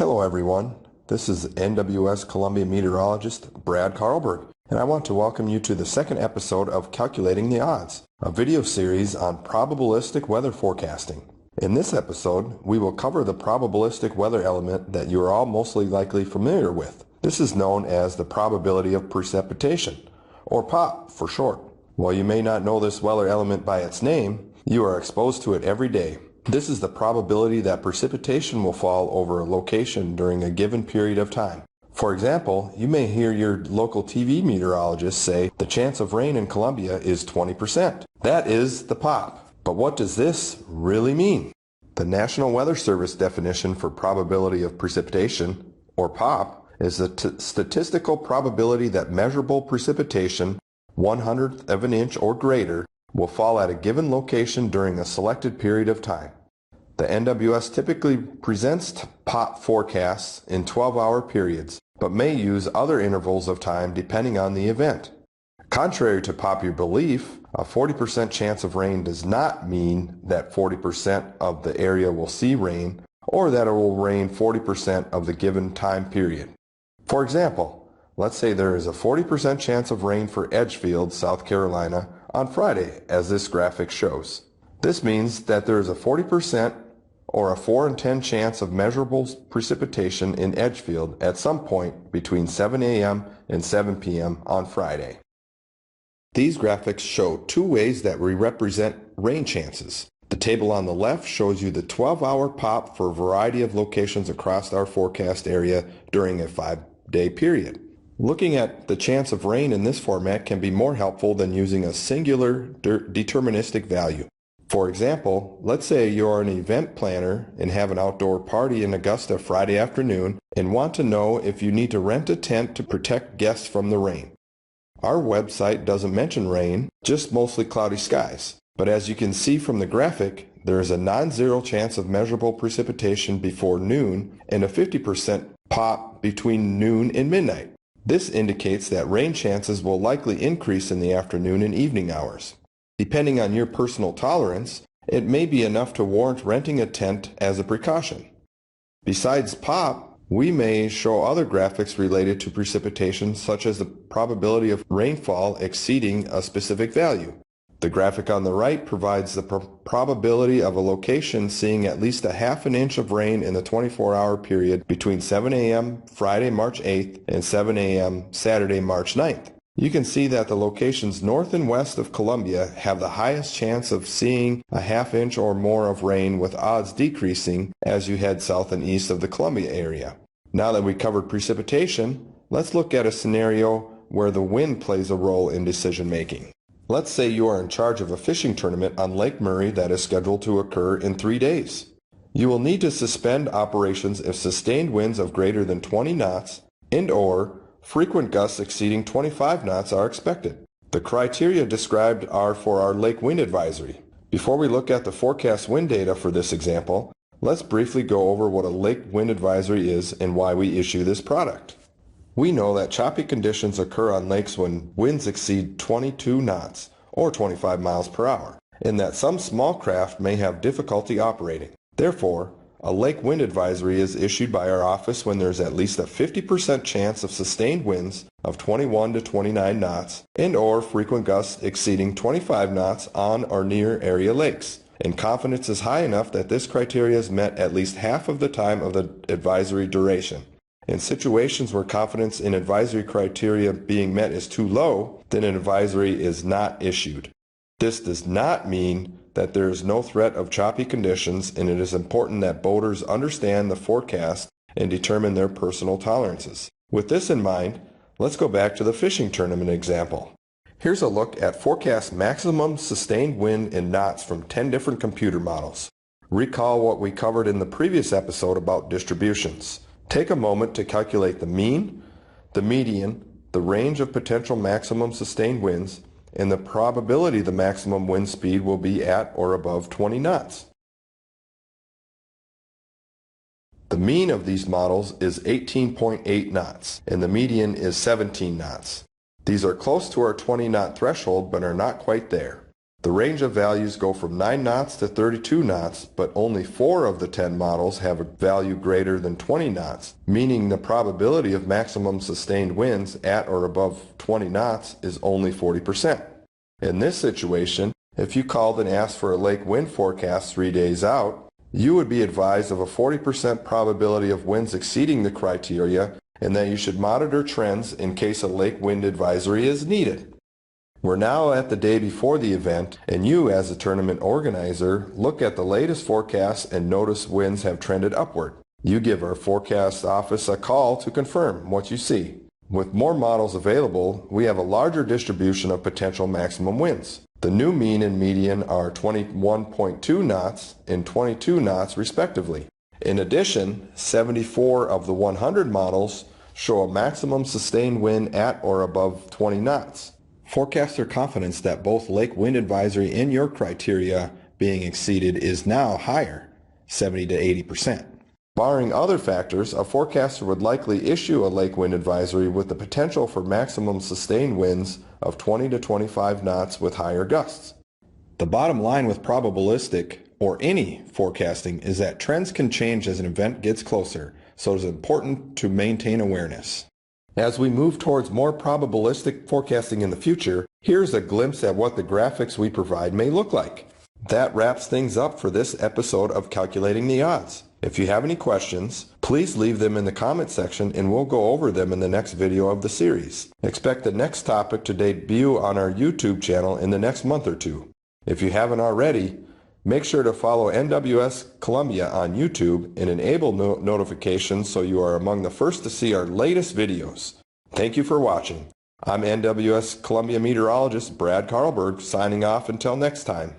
Hello everyone, this is NWS Columbia meteorologist Brad Carlberg, and I want to welcome you to the second episode of Calculating the Odds, a video series on probabilistic weather forecasting. In this episode, we will cover the probabilistic weather element that you are all mostly likely familiar with. This is known as the probability of precipitation, or POP for short. While you may not know this weather element by its name, you are exposed to it every day. This is the probability that precipitation will fall over a location during a given period of time. For example, you may hear your local TV meteorologist say the chance of rain in Columbia is 20%. That is the POP. But what does this really mean? The National Weather Service definition for probability of precipitation, or POP, is the statistical probability that measurable precipitation, 1/100th of an inch or greater, will fall at a given location during a selected period of time. The NWS typically presents POP forecasts in 12-hour periods, but may use other intervals of time depending on the event. Contrary to popular belief, a 40% chance of rain does not mean that 40% of the area will see rain, or that it will rain 40% of the given time period. For example, let's say there is a 40% chance of rain for Edgefield, South Carolina, on Friday, as this graphic shows. This means that there is a 40% or a 4 in 10 chance of measurable precipitation in Edgefield at some point between 7 a.m. and 7 p.m. on Friday. These graphics show two ways that we represent rain chances. The table on the left shows you the 12-hour POP for a variety of locations across our forecast area during a 5-day period. Looking at the chance of rain in this format can be more helpful than using a singular deterministic value. For example, let's say you're an event planner and have an outdoor party in Augusta Friday afternoon and want to know if you need to rent a tent to protect guests from the rain. Our website doesn't mention rain, just mostly cloudy skies. But as you can see from the graphic, there is a non-zero chance of measurable precipitation before noon and a 50% POP between noon and midnight. This indicates that rain chances will likely increase in the afternoon and evening hours. Depending on your personal tolerance, it may be enough to warrant renting a tent as a precaution. Besides POP, we may show other graphics related to precipitation, such as the probability of rainfall exceeding a specific value. The graphic on the right provides the probability of a location seeing at least a 1/2 inch of rain in the 24-hour period between 7 a.m. Friday, March 8th and 7 a.m. Saturday, March 9th. You can see that the locations north and west of Columbia have the highest chance of seeing a 1/2 inch or more of rain, with odds decreasing as you head south and east of the Columbia area. Now that we covered precipitation, let's look at a scenario where the wind plays a role in decision making. Let's say you are in charge of a fishing tournament on Lake Murray that is scheduled to occur in 3 days. You will need to suspend operations if sustained winds of greater than 20 knots and/or frequent gusts exceeding 25 knots are expected. The criteria described are for our lake wind advisory. Before we look at the forecast wind data for this example, let's briefly go over what a lake wind advisory is and why we issue this product. We know that choppy conditions occur on lakes when winds exceed 22 knots, or 25 miles per hour, and that some small craft may have difficulty operating. Therefore, a lake wind advisory is issued by our office when there is at least a 50% chance of sustained winds of 21 to 29 knots and/or frequent gusts exceeding 25 knots on or near area lakes, and confidence is high enough that this criteria is met at least half of the time of the advisory duration. In situations where confidence in advisory criteria being met is too low, then an advisory is not issued. This does not mean that there is no threat of choppy conditions, and it is important that boaters understand the forecast and determine their personal tolerances. With this in mind, let's go back to the fishing tournament example. Here's a look at forecast maximum sustained wind in knots from 10 different computer models. Recall what we covered in the previous episode about distributions. Take a moment to calculate the mean, the median, the range of potential maximum sustained winds, and the probability the maximum wind speed will be at or above 20 knots. The mean of these models is 18.8 knots, and the median is 17 knots. These are close to our 20-knot threshold, but are not quite there. The range of values go from 9 knots to 32 knots, but only 4 of the 10 models have a value greater than 20 knots, meaning the probability of maximum sustained winds at or above 20 knots is only 40%. In this situation, if you called and asked for a lake wind forecast 3 days out, you would be advised of a 40% probability of winds exceeding the criteria and that you should monitor trends in case a lake wind advisory is needed. We're now at the day before the event, and you, as a tournament organizer, look at the latest forecasts and notice winds have trended upward. You give our forecast office a call to confirm what you see. With more models available, we have a larger distribution of potential maximum winds. The new mean and median are 21.2 knots and 22 knots respectively. In addition, 74 of the 100 models show a maximum sustained wind at or above 20 knots. Forecaster confidence that both lake wind advisory and your criteria being exceeded is now higher, 70 to 80%. Barring other factors, a forecaster would likely issue a lake wind advisory with the potential for maximum sustained winds of 20 to 25 knots with higher gusts. The bottom line with probabilistic or any forecasting is that trends can change as an event gets closer, so it is important to maintain awareness. As we move towards more probabilistic forecasting in the future, here's a glimpse at what the graphics we provide may look like. That wraps things up for this episode of Calculating the Odds. If you have any questions, please leave them in the comment section and we'll go over them in the next video of the series. Expect the next topic to debut on our YouTube channel in the next month or two. If you haven't already, make sure to follow NWS Columbia on YouTube and enable notifications so you are among the first to see our latest videos. Thank you for watching. I'm NWS Columbia meteorologist Brad Carlberg signing off until next time.